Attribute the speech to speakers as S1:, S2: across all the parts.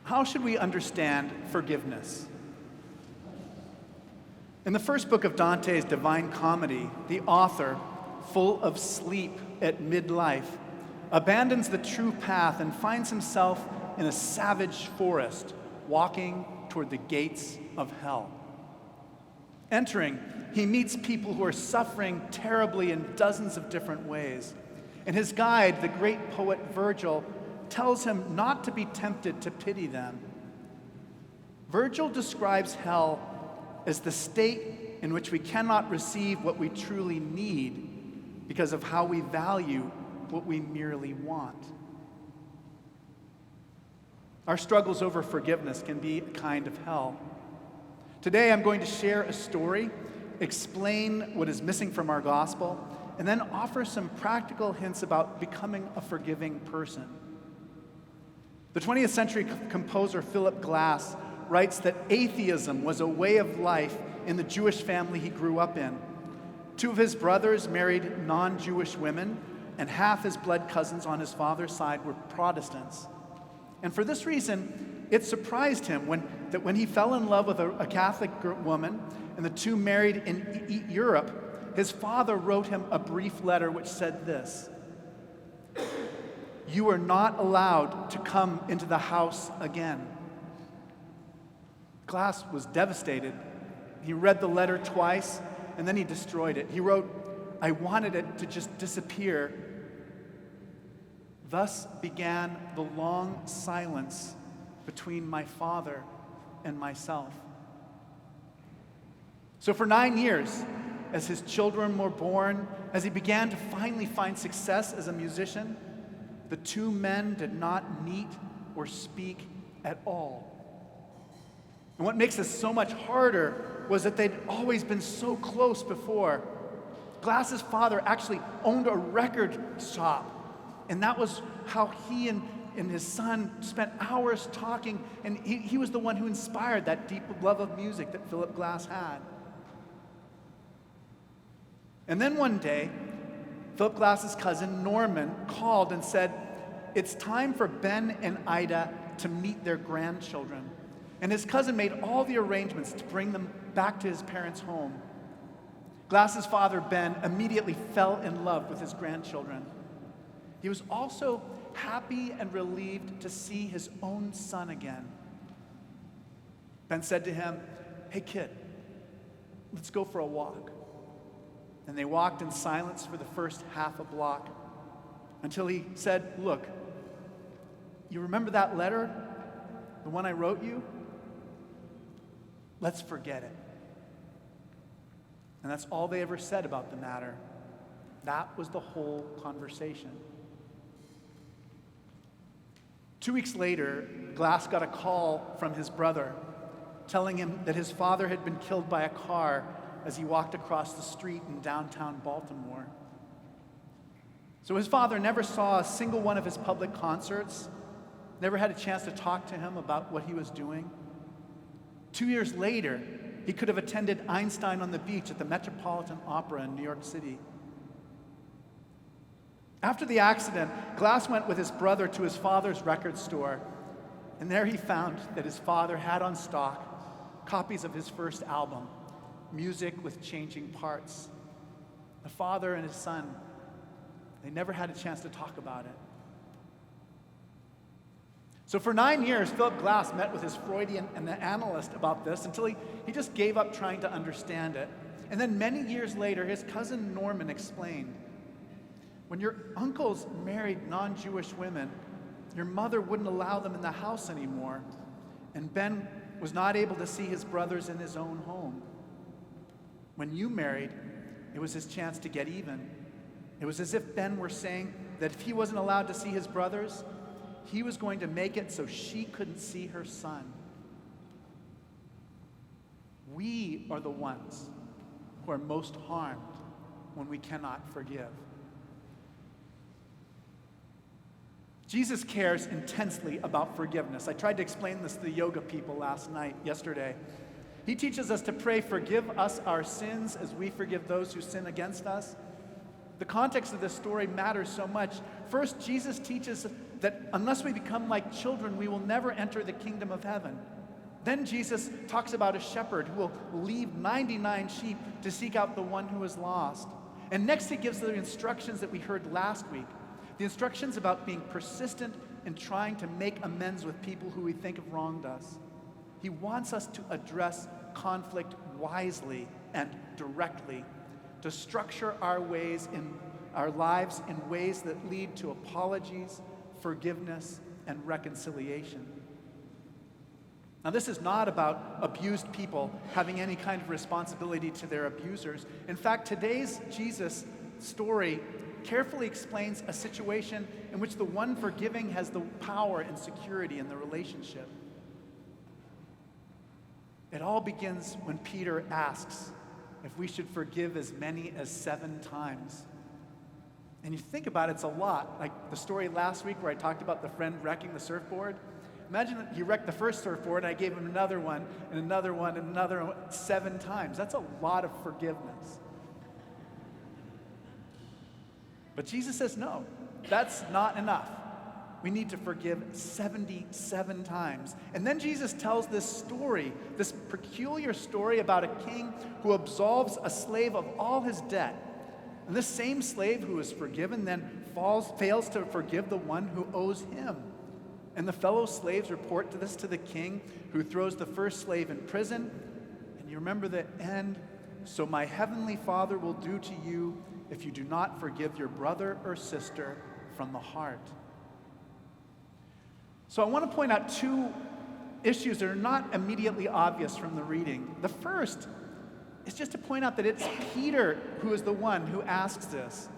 S1: How should we understand forgiveness? In the first book of Dante's Divine Comedy, the author, full of sleep at midlife, abandons the true path and finds himself in a savage forest, walking toward the gates of hell. Entering, he meets people who are suffering terribly in dozens of different ways. And his guide, the great poet Virgil, tells him not to be tempted to pity them. Virgil describes hell as the state in which we cannot receive what we truly need because of how we value what we merely want. Our struggles over forgiveness can be a kind of hell. Today I'm going to share a story, explain what is missing from our gospel, and then offer some practical hints about becoming a forgiving person. The 20th century composer Philip Glass writes that atheism was a way of life in the Jewish family he grew up in. Two of his brothers married non-Jewish women, and half his blood cousins on his father's side were Protestants. And for this reason, it surprised him when he fell in love with a Catholic woman, and the two married in Europe, his father wrote him a brief letter which said this: "You are not allowed to come into the house again." Glass was devastated. He read the letter twice, and then he destroyed it. He wrote, "I wanted it to just disappear." Thus began the long silence between my father and myself. So for 9 years, as his children were born, as he began to finally find success as a musician, the two men did not meet or speak at all. And what makes this so much harder was that they'd always been so close before. Glass's father actually owned a record shop, and that was how he and his son spent hours talking, and he was the one who inspired that deep love of music that Philip Glass had. And then one day, Philip Glass's cousin Norman called and said, "It's time for Ben and Ida to meet their grandchildren." And his cousin made all the arrangements to bring them back to his parents' home. Glass's father, Ben, immediately fell in love with his grandchildren. He was also happy and relieved to see his own son again. Ben said to him, "Hey kid, let's go for a walk." And they walked in silence for the first half a block until he said, "Look, you remember that letter? The one I wrote you? Let's forget it." And that's all they ever said about the matter. That was the whole conversation. 2 weeks later, Glass got a call from his brother telling him that his father had been killed by a car as he walked across the street in downtown Baltimore. So his father never saw a single one of his public concerts, never had a chance to talk to him about what he was doing. 2 years later, he could have attended Einstein on the Beach at the Metropolitan Opera in New York City. After the accident, Glass went with his brother to his father's record store, and there he found that his father had on stock copies of his first album, Music with Changing Parts. The father and his son, they never had a chance to talk about it. So for 9 years, Philip Glass met with his Freudian and the analyst about this until he just gave up trying to understand it. And then many years later, his cousin Norman explained, "When your uncles married non-Jewish women, your mother wouldn't allow them in the house anymore, and Ben was not able to see his brothers in his own home. When you married, it was his chance to get even. It was as if Ben were saying that if he wasn't allowed to see his brothers, he was going to make it so she couldn't see her son. We are the ones who are most harmed when we cannot forgive." Jesus cares intensely about forgiveness. I tried to explain this to the yoga people yesterday. He teaches us to pray, "Forgive us our sins as we forgive those who sin against us." The context of this story matters so much. First, Jesus teaches that unless we become like children, we will never enter the kingdom of heaven. Then Jesus talks about a shepherd who will leave 99 sheep to seek out the one who is lost. And next he gives the instructions that we heard last week, the instructions about being persistent in trying to make amends with people who we think have wronged us. He wants us to address conflict wisely and directly, to structure our lives in ways that lead to apologies, forgiveness, and reconciliation. Now, this is not about abused people having any kind of responsibility to their abusers. In fact, today's Jesus story carefully explains a situation in which the one forgiving has the power and security in the relationship. It all begins when Peter asks if we should forgive as many as 7 times. And you think about it, it's a lot. Like the story last week where I talked about the friend wrecking the surfboard. Imagine that he wrecked the first surfboard and I gave him another one and another one and another one 7 times. That's a lot of forgiveness. But Jesus says, no, that's not enough. We need to forgive 77 times. And then Jesus tells this story, this peculiar story about a king who absolves a slave of all his debt. And this same slave who is forgiven then fails to forgive the one who owes him. And the fellow slaves report this to the king, who throws the first slave in prison. And you remember the end. So my heavenly Father will do to you if you do not forgive your brother or sister from the heart. So I want to point out 2 issues that are not immediately obvious from the reading. The first is just to point out that it's Peter who is the one who asks this.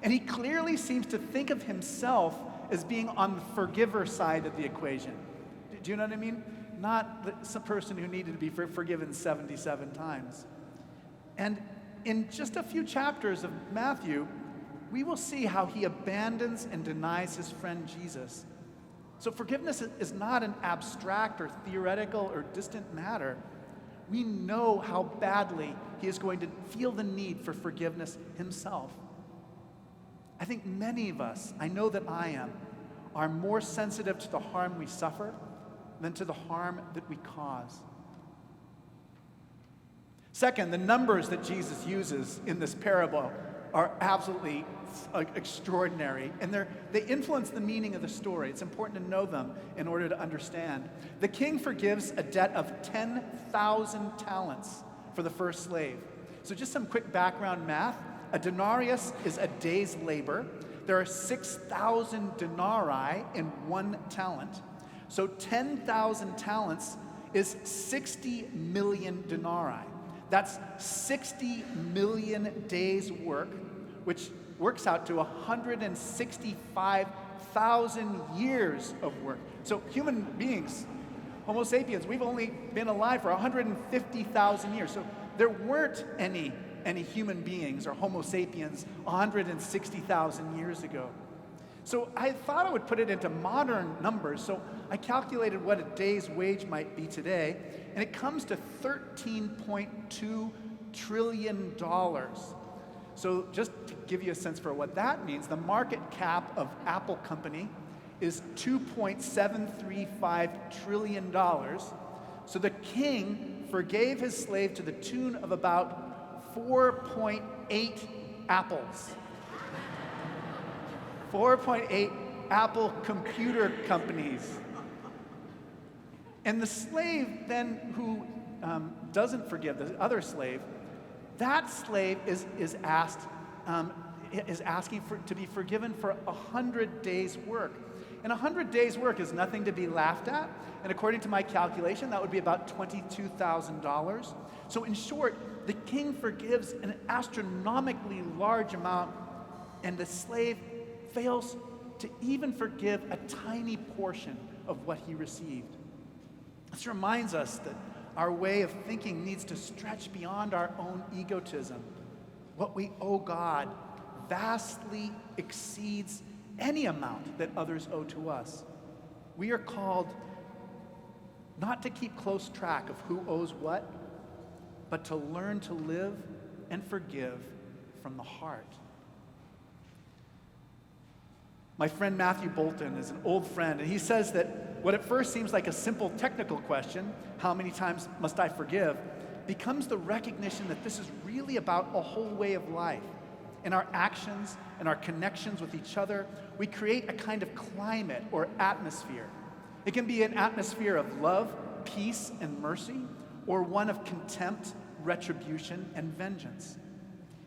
S1: And he clearly seems to think of himself as being on the forgiver side of the equation. Do you know what I mean? Not some person who needed to be forgiven 77 times. And in just a few chapters of Matthew, we will see how he abandons and denies his friend Jesus. So forgiveness is not an abstract or theoretical or distant matter. We know how badly he is going to feel the need for forgiveness himself. I think many of us, I know that I am, are more sensitive to the harm we suffer than to the harm that we cause. Second, the numbers that Jesus uses in this parable are absolutely extraordinary, and they influence the meaning of the story. It's important to know them in order to understand. The king forgives a debt of 10,000 talents for the first slave. So just some quick background math. A denarius is a day's labor. There are 6,000 denarii in 1 talent. So 10,000 talents is 60 million denarii. That's 60 million days' work, which works out to 165,000 years of work. So human beings, Homo sapiens, we've only been alive for 150,000 years. So there weren't any human beings or Homo sapiens 160,000 years ago. So I thought I would put it into modern numbers. So I calculated what a day's wage might be today, and it comes to $13.2 trillion. So just to give you a sense for what that means, the market cap of Apple Company is $2.735 trillion. So the king forgave his slave to the tune of about 4.8 apples. 4.8 Apple computer companies. And the slave then who doesn't forgive the other slave, that slave is asking to be forgiven for 100 days' work. And 100 days' work is nothing to be laughed at. And according to my calculation, that would be about $22,000. So in short, the king forgives an astronomically large amount, and the slave fails to even forgive a tiny portion of what he received. This reminds us that our way of thinking needs to stretch beyond our own egotism. What we owe God vastly exceeds any amount that others owe to us. We are called not to keep close track of who owes what, but to learn to live and forgive from the heart. My friend Matthew Bolton is an old friend, and he says that what at first seems like a simple technical question, how many times must I forgive, becomes the recognition that this is really about a whole way of life. In our actions and our connections with each other, we create a kind of climate or atmosphere. It can be an atmosphere of love, peace, and mercy, or one of contempt, retribution, and vengeance.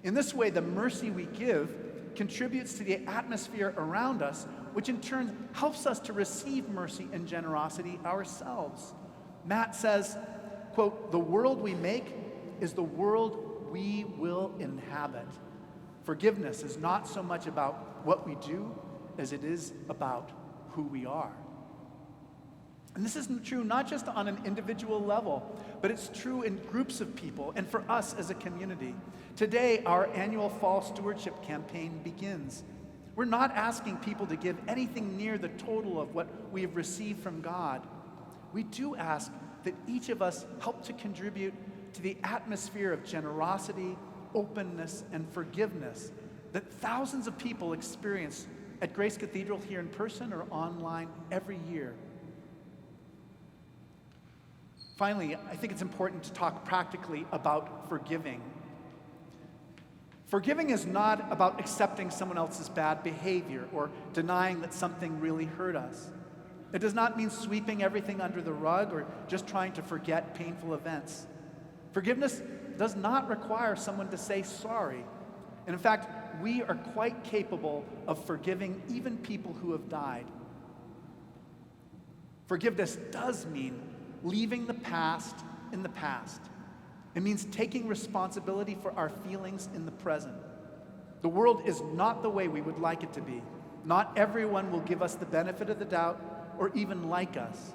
S1: In this way, the mercy we give contributes to the atmosphere around us, which in turn helps us to receive mercy and generosity ourselves. Matt says, quote, "The world we make is the world we will inhabit." Forgiveness is not so much about what we do as it is about who we are. And this isn't true not just on an individual level, but it's true in groups of people and for us as a community. Today, our annual Fall Stewardship campaign begins. We're not asking people to give anything near the total of what we have received from God. We do ask that each of us help to contribute to the atmosphere of generosity, openness, and forgiveness that thousands of people experience at Grace Cathedral here in person or online every year. Finally, I think it's important to talk practically about forgiving. Forgiving is not about accepting someone else's bad behavior or denying that something really hurt us. It does not mean sweeping everything under the rug or just trying to forget painful events. Forgiveness does not require someone to say sorry. And in fact, we are quite capable of forgiving even people who have died. Forgiveness does mean leaving the past in the past. It means taking responsibility for our feelings in the present. The world is not the way we would like it to be. Not everyone will give us the benefit of the doubt or even like us.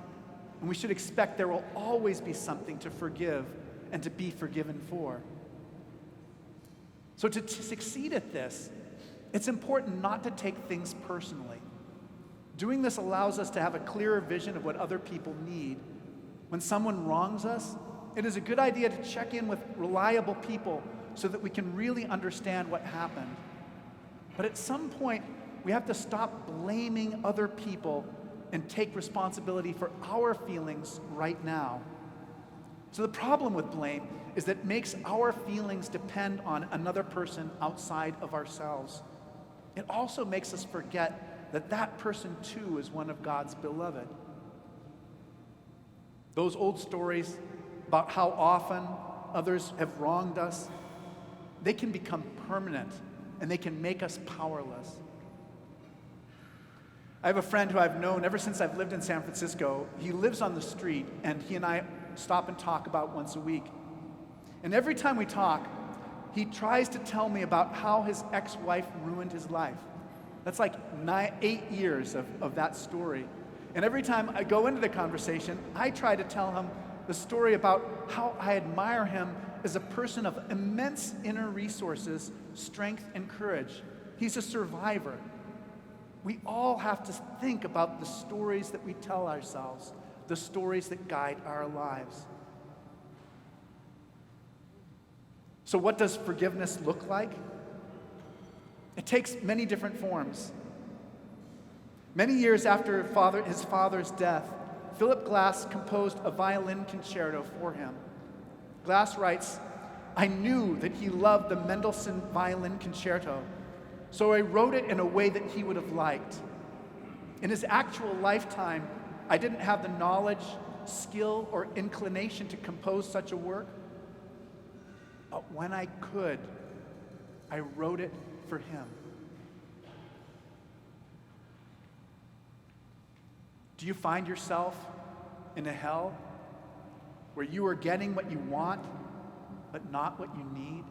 S1: And we should expect there will always be something to forgive and to be forgiven for. So to succeed at this, it's important not to take things personally. Doing this allows us to have a clearer vision of what other people need. When someone wrongs us, it is a good idea to check in with reliable people so that we can really understand what happened. But at some point, we have to stop blaming other people and take responsibility for our feelings right now. So the problem with blame is that it makes our feelings depend on another person outside of ourselves. It also makes us forget that that person too is one of God's beloved. Those old stories about how often others have wronged us, they can become permanent and they can make us powerless. I have a friend who I've known ever since I've lived in San Francisco. He lives on the street, and he and I stop and talk about once a week. And every time we talk, he tries to tell me about how his ex-wife ruined his life. That's like 8 years of that story. And every time I go into the conversation, I try to tell him the story about how I admire him as a person of immense inner resources, strength, and courage. He's a survivor. We all have to think about the stories that we tell ourselves, the stories that guide our lives. So what does forgiveness look like? It takes many different forms. Many years after his father's death, Philip Glass composed a violin concerto for him. Glass writes, "I knew that he loved the Mendelssohn violin concerto, so I wrote it in a way that he would have liked. In his actual lifetime, I didn't have the knowledge, skill, or inclination to compose such a work, but when I could, I wrote it for him." Do you find yourself in a hell where you are getting what you want, but not what you need?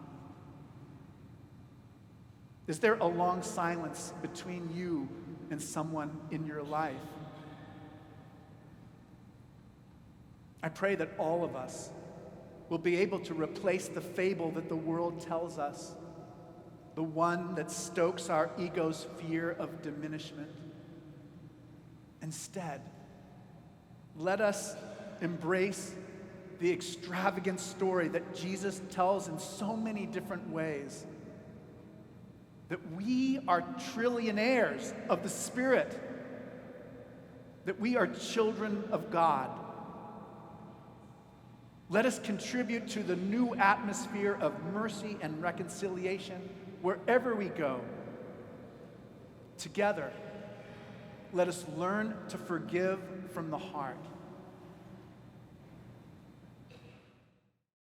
S1: Is there a long silence between you and someone in your life? I pray that all of us will be able to replace the fable that the world tells us, the one that stokes our ego's fear of diminishment. Instead, let us embrace the extravagant story that Jesus tells in so many different ways, that we are trillionaires of the Spirit, that we are children of God. Let us contribute to the new atmosphere of mercy and reconciliation wherever we go. Together, let us learn to forgive from the heart.